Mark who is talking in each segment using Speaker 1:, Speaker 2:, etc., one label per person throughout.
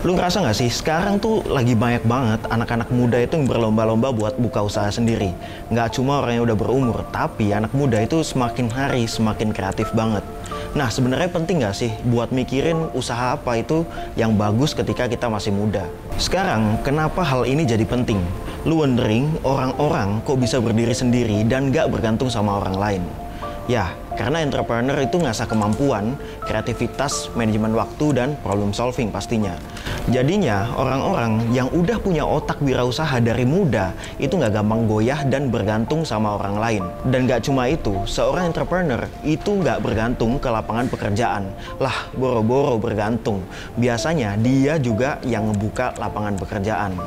Speaker 1: Lu ngerasa nggak sih, sekarang tuh lagi banyak banget anak-anak muda itu yang berlomba-lomba buat buka usaha sendiri. Nggak cuma orang yang udah berumur, tapi anak muda itu semakin hari semakin kreatif banget. Nah, sebenarnya penting nggak sih buat mikirin usaha apa itu yang bagus ketika kita masih muda? Sekarang, kenapa hal ini jadi penting? Lu wondering, orang-orang kok bisa berdiri sendiri dan nggak bergantung sama orang lain? Ya, karena entrepreneur itu ngasah kemampuan, kreativitas, manajemen waktu, dan problem solving pastinya. Jadinya, orang-orang yang udah punya otak wirausaha dari muda itu nggak gampang goyah dan bergantung sama orang lain. Dan nggak cuma itu, seorang entrepreneur itu nggak bergantung ke lapangan pekerjaan. Lah, boro-boro bergantung. Biasanya dia juga yang ngebuka lapangan pekerjaan.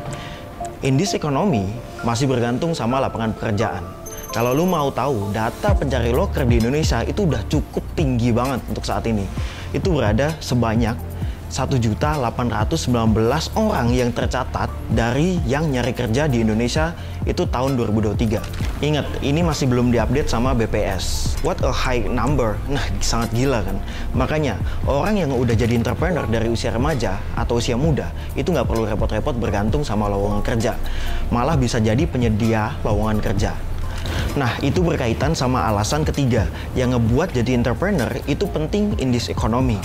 Speaker 1: In this economy masih bergantung sama lapangan pekerjaan. Kalau lu mau tahu, data pencari loker di Indonesia itu udah cukup tinggi banget untuk saat ini. Itu berada sebanyak 1.819 orang yang tercatat dari yang nyari kerja di Indonesia itu tahun 2023. Ingat, ini masih belum diupdate sama BPS. What a high number. Nah, sangat gila kan? Makanya, orang yang udah jadi entrepreneur dari usia remaja atau usia muda itu nggak perlu repot-repot bergantung sama lowongan kerja. Malah bisa jadi penyedia lowongan kerja. Nah, itu berkaitan sama alasan ketiga yang ngebuat jadi entrepreneur itu penting in this economy.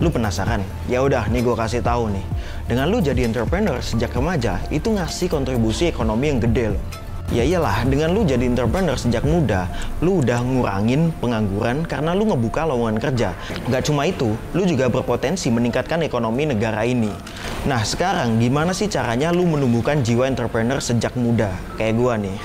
Speaker 1: Lu penasaran? Ya udah, nih gue kasih tahu nih. Dengan lu jadi entrepreneur sejak remaja, itu ngasih kontribusi ekonomi yang gede loh. Ya iyalah, dengan lu jadi entrepreneur sejak muda, lu udah ngurangin pengangguran karena lu ngebuka lowongan kerja. Gak cuma itu, lu juga berpotensi meningkatkan ekonomi negara ini. Nah, sekarang gimana sih caranya lu menumbuhkan jiwa entrepreneur sejak muda? Kayak gua nih.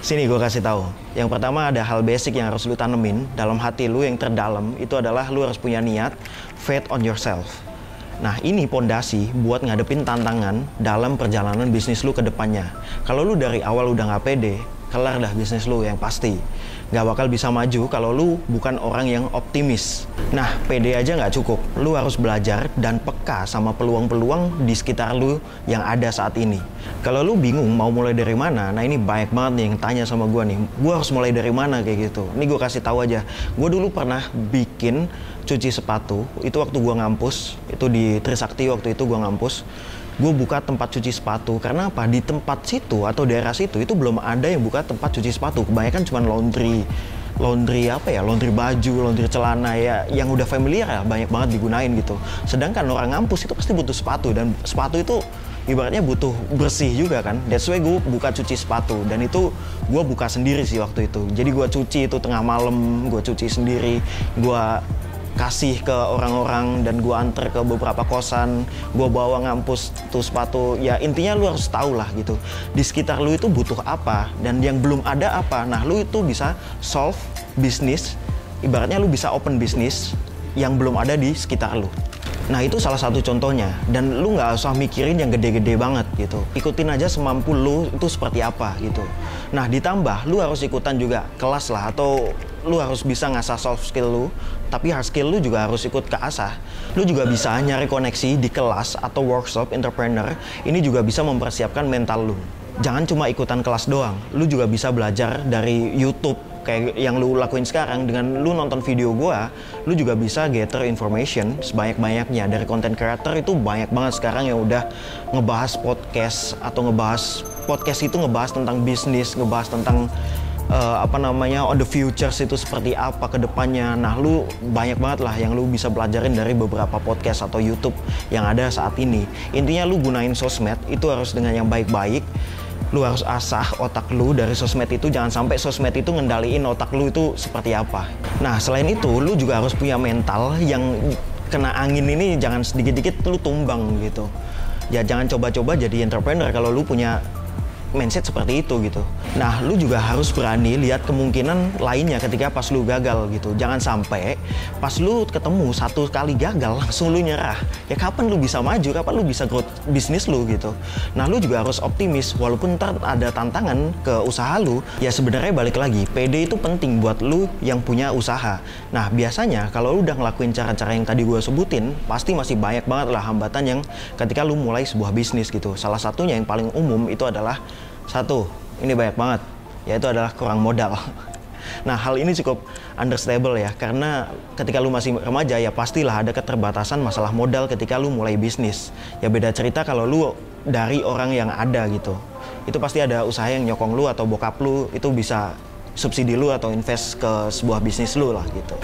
Speaker 1: Sini gue kasih tahu. Yang pertama ada hal basic yang harus lu tanemin dalam hati lu yang terdalam, itu adalah lu harus punya niat, faith on yourself. Nah, ini pondasi buat ngadepin tantangan dalam perjalanan bisnis lu ke depannya. Kalau lu dari awal udah nggak pede, kelar dah bisnis lu yang pasti. Nggak bakal bisa maju kalau lu bukan orang yang optimis. Nah, pede aja nggak cukup. Lu harus belajar dan peka sama peluang-peluang di sekitar lu yang ada saat ini. Kalau lu bingung mau mulai dari mana, nah ini banyak banget nih yang tanya sama gue nih. Gue harus mulai dari mana kayak gitu. Ini gue kasih tahu aja. Gue dulu pernah bikin cuci sepatu. Itu waktu gue ngampus. Itu di Trisakti waktu itu gue ngampus. Gue buka tempat cuci sepatu. Karena apa? Di tempat situ atau daerah situ itu belum ada yang buka tempat cuci sepatu. Kebanyakan cuma laundry baju, laundry celana ya, yang udah familiar ya banyak banget digunain gitu. Sedangkan orang ngampus itu pasti butuh sepatu, dan sepatu itu ibaratnya butuh bersih juga kan. That's why gue buka cuci sepatu, dan itu gue buka sendiri sih waktu itu. Jadi gue cuci itu tengah malam, gue cuci sendiri, gue kasih ke orang-orang dan gue anter ke beberapa kosan, gue bawa ngampus tuh sepatu. Ya intinya lu harus tahu lah gitu, di sekitar lu itu butuh apa dan yang belum ada apa. Nah, lu itu bisa solve bisnis, ibaratnya lu bisa open bisnis yang belum ada di sekitar lu. Nah, itu salah satu contohnya, dan lu nggak usah mikirin yang gede-gede banget gitu. Ikutin aja semampu lu itu seperti apa gitu. Nah, ditambah lu harus ikutan juga kelas lah, atau lu harus bisa ngasah soft skill lu, tapi hard skill lu juga harus ikut keasah. Lu juga bisa nyari koneksi di kelas atau workshop entrepreneur. Ini juga bisa mempersiapkan mental lu. Jangan cuma ikutan kelas doang, lu juga bisa belajar dari YouTube. Kayak yang lu lakuin sekarang, dengan lu nonton video gua, lu juga bisa gather information sebanyak-banyaknya. Dari content creator itu banyak banget sekarang yang udah ngebahas podcast, atau ngebahas podcast itu ngebahas tentang bisnis, ngebahas tentang on the futures itu seperti apa ke depannya. Nah, lu banyak banget lah yang lu bisa pelajarin dari beberapa podcast atau YouTube yang ada saat ini. Intinya lu gunain sosmed itu harus dengan yang baik-baik. Lu harus asah otak lu dari sosmed itu, jangan sampai sosmed itu ngendaliin otak lu itu seperti apa. Nah, selain itu lu juga harus punya mental yang kena angin ini, jangan sedikit-dikit lu tumbang gitu. Ya jangan coba-coba jadi entrepreneur kalau lu punya mindset seperti itu gitu. Nah, lu juga harus berani lihat kemungkinan lainnya ketika pas lu gagal gitu. Jangan sampai pas lu ketemu satu kali gagal langsung lu nyerah. Ya kapan lu bisa maju, kapan lu bisa growth bisnis lu gitu. Nah, lu juga harus optimis walaupun ntar ada tantangan ke usaha lu. Ya sebenarnya balik lagi, PD itu penting buat lu yang punya usaha. Nah, biasanya kalau lu udah ngelakuin cara-cara yang tadi gue sebutin, pasti masih banyak banget lah hambatan yang ketika lu mulai sebuah bisnis gitu. Salah satunya yang paling umum itu adalah satu, ini banyak banget, yaitu adalah kurang modal. Nah, hal ini cukup understandable ya, karena ketika lu masih remaja ya pastilah ada keterbatasan masalah modal ketika lu mulai bisnis. Ya beda cerita kalau lu dari orang yang ada gitu. Itu pasti ada usaha yang nyokong lu atau bokap lu itu bisa subsidi lu atau invest ke sebuah bisnis lu lah gitu.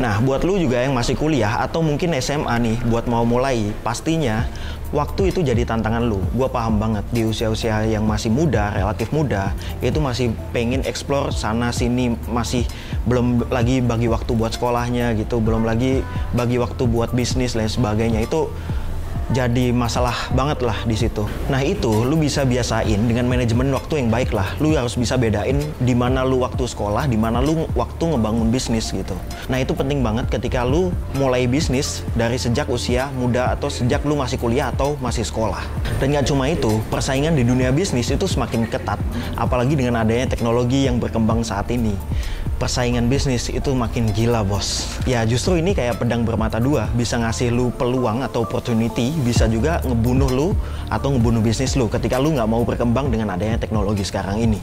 Speaker 1: Nah, buat lu juga yang masih kuliah atau mungkin SMA nih buat mau mulai, pastinya waktu itu jadi tantangan lu. Gua paham banget di usia-usia yang masih muda, relatif muda, itu masih pengen explore sana sini, masih belum lagi bagi waktu buat sekolahnya gitu, belum lagi bagi waktu buat bisnis dan sebagainya. Itu jadi masalah banget lah di situ. Nah, itu lu bisa biasain dengan manajemen waktu yang baik lah. Lu harus bisa bedain di mana lu waktu sekolah, di mana lu waktu ngebangun bisnis gitu. Nah, itu penting banget ketika lu mulai bisnis dari sejak usia muda atau sejak lu masih kuliah atau masih sekolah. Dan gak cuma itu, persaingan di dunia bisnis itu semakin ketat, apalagi dengan adanya teknologi yang berkembang saat ini. Persaingan bisnis itu makin gila, bos. Ya, justru ini kayak pedang bermata dua, bisa ngasih lu peluang atau opportunity, bisa juga ngebunuh lu atau ngebunuh bisnis lu ketika lu nggak mau berkembang dengan adanya teknologi sekarang ini.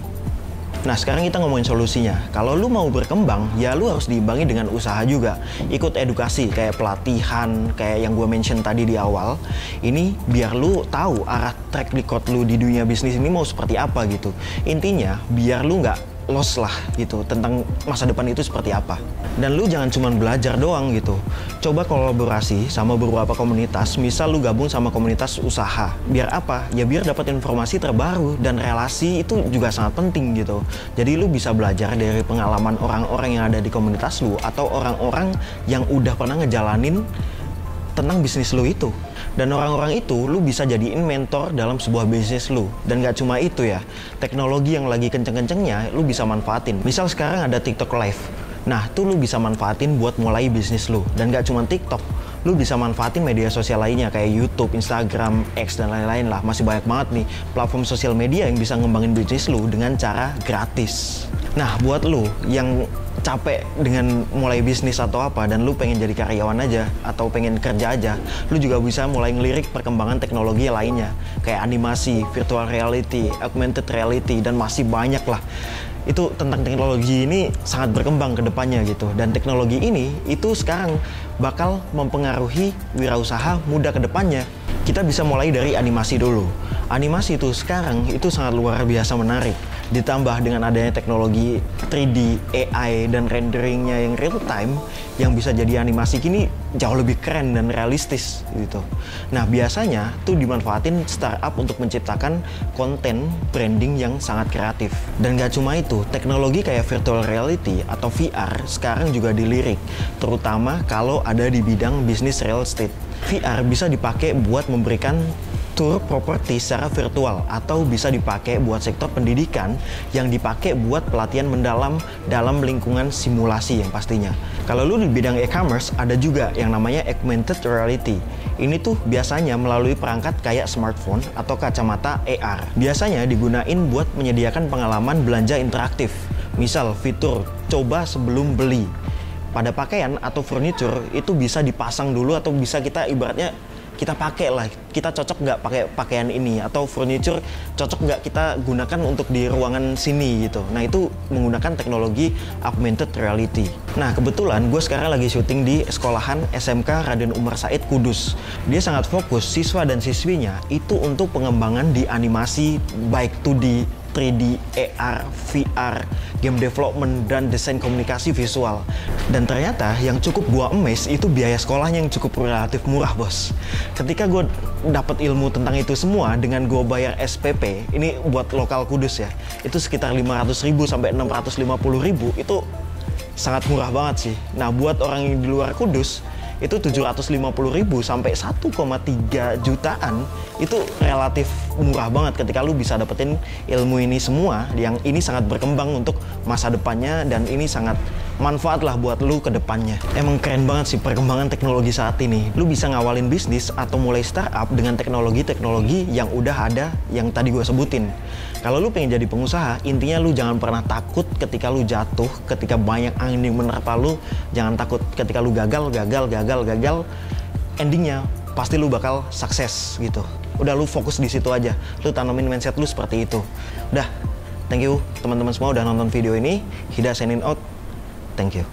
Speaker 1: Nah, sekarang kita ngomongin solusinya. Kalau lu mau berkembang, ya lu harus diimbangi dengan usaha juga. Ikut edukasi, kayak pelatihan, kayak yang gue mention tadi di awal. Ini biar lu tahu arah track record lu di dunia bisnis ini mau seperti apa gitu. Intinya, biar lu nggak loss lah gitu tentang masa depan itu seperti apa. Dan lu jangan cuma belajar doang gitu. Coba kolaborasi sama beberapa komunitas, misal lu gabung sama komunitas usaha. Biar apa? Ya biar dapat informasi terbaru, dan relasi itu juga sangat penting gitu. Jadi lu bisa belajar dari pengalaman orang-orang yang ada di komunitas lu atau orang-orang yang udah pernah ngejalanin tentang bisnis lu itu. Dan orang-orang itu lu bisa jadiin mentor dalam sebuah bisnis lu. Dan gak cuma itu ya, teknologi yang lagi kenceng-kencengnya lu bisa manfaatin. Misal sekarang ada TikTok Live. Nah, tuh lu bisa manfaatin buat mulai bisnis lu. Dan gak cuma TikTok, lu bisa manfaatin media sosial lainnya kayak YouTube, Instagram, X, dan lain-lain lah. Masih banyak banget nih platform sosial media yang bisa ngembangin bisnis lu dengan cara gratis. Nah, buat lu yang capek dengan mulai bisnis atau apa dan lu pengen jadi karyawan aja atau pengen kerja aja, lu juga bisa mulai ngelirik perkembangan teknologi lainnya kayak animasi, virtual reality, augmented reality, dan masih banyak lah. Itu tentang teknologi ini sangat berkembang ke depannya gitu. Dan teknologi ini itu sekarang bakal mempengaruhi wirausaha muda ke depannya. Kita bisa mulai dari animasi dulu. Animasi itu sekarang itu sangat luar biasa menarik. Ditambah dengan adanya teknologi 3D, AI, dan renderingnya yang real time, yang bisa jadi animasi kini jauh lebih keren dan realistis gitu. Nah, biasanya tuh dimanfaatin startup untuk menciptakan konten branding yang sangat kreatif. Dan gak cuma itu, teknologi kayak virtual reality atau VR sekarang juga dilirik, terutama kalau ada di bidang bisnis real estate. VR bisa dipakai buat memberikan tour properti secara virtual, atau bisa dipakai buat sektor pendidikan yang dipakai buat pelatihan mendalam dalam lingkungan simulasi yang pastinya. Kalau lu di bidang e-commerce, ada juga yang namanya augmented reality. Ini tuh biasanya melalui perangkat kayak smartphone atau kacamata AR. Biasanya digunain buat menyediakan pengalaman belanja interaktif. Misal fitur coba sebelum beli. Pada pakaian atau furniture itu bisa dipasang dulu, atau bisa kita ibaratnya kita pakai lah, kita cocok nggak pakai pakaian ini, atau furniture cocok nggak kita gunakan untuk di ruangan sini gitu. Nah, itu menggunakan teknologi augmented reality. Nah, kebetulan gue sekarang lagi syuting di sekolahan SMK Raden Umar Said Kudus. Dia sangat fokus siswa dan siswinya itu untuk pengembangan di animasi baik 2D, 3D, AR, VR, game development, dan desain komunikasi visual. Dan ternyata yang cukup gua amaze itu biaya sekolahnya yang cukup relatif murah, bos. Ketika gua dapat ilmu tentang itu semua dengan gua bayar SPP, ini buat lokal Kudus ya, itu sekitar 500.000 sampai 650.000, itu sangat murah banget sih. Nah, buat orang yang di luar Kudus, itu 750.000 sampai 1,3 jutaan, itu relatif murah banget ketika lu bisa dapetin ilmu ini semua, yang ini sangat berkembang untuk masa depannya, dan ini sangat manfaat lah buat lu ke depannya. Emang keren banget sih perkembangan teknologi saat ini. Lu bisa ngawalin bisnis atau mulai startup dengan teknologi-teknologi yang udah ada yang tadi gue sebutin. Kalau lu pengen jadi pengusaha, intinya lu jangan pernah takut ketika lu jatuh, ketika banyak angin yang menerpa lu. Jangan takut ketika lu gagal. Endingnya pasti lu bakal sukses gitu. Udah, lu fokus di situ aja. Lu tanamin mindset lu seperti itu. Udah, Thank you teman-teman semua udah nonton video ini. Hida signing out. Thank you.